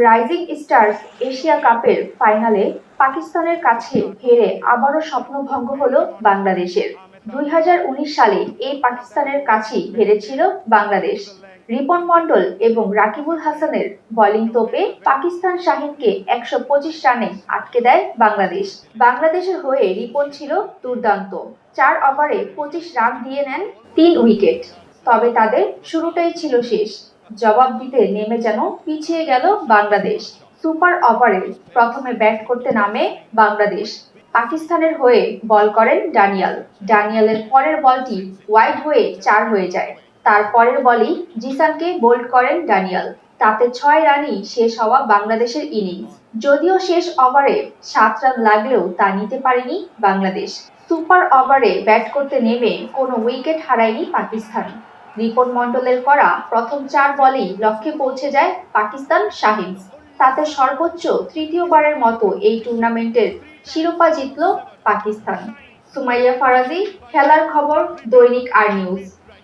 Rising stars Asia কাপের ফাইনালে পাকিস্তানের কাছে হেরে আবারও স্বপ্নভঙ্গ হলো বাংলাদেশের। ২০১৯ সালে এই পাকিস্তানের কাছেই হেরেছিল বাংলাদেশ। রিপন মন্ডল এবং রাকিবুল হাসানের বোলিং তোপে পাকিস্তান শাহিনকে ১২৫ রানে আটকে দেয় বাংলাদেশ। বাংলাদেশের হয়ে রিপন ছিল দুর্দান্ত। ৪ ওভারে ২৫ রান দিয়ে নেন ৩ উইকেট। তবে তাদের শুরুটাই ছিল শেষ। জবাব দিতে নেমে যেন পিছিয়ে গেল বাংলাদেশ। সুপার ওভারে প্রথমে ব্যাট করতে নামে বাংলাদেশ। পাকিস্তানের হয়ে বল করেন ড্যানিয়েল। ড্যানিয়েলের পরের বলটি ওয়াইড হয়ে ৪ হয়ে যায়। তার পরের বলেই জিসানকে বোল্ড করেন ড্যানিয়েল। তাতে ৬ রানেই শেষ হওয়া বাংলাদেশের ইনিংস। যদিও শেষ ওভারে ৭ রান লাগলেও তা নিতে পারেনি বাংলাদেশ। সুপার ওভারে ব্যাট করতে নেমে কোনো উইকেট হারায়নি পাকিস্তান। রিপন মন্ডলের করা প্রথম ৪ বলেই লক্ষ্যে পৌঁছে যায় পাকিস্তান শাহিনস। তাতে সর্বোচ্চ তৃতীয়বারের মতো এই টুর্নামেন্টের শিরোপা জিতল পাকিস্তান। সুমাইয়া ফারাজি, খেলার খবর, দৈনিক আর নিউজ।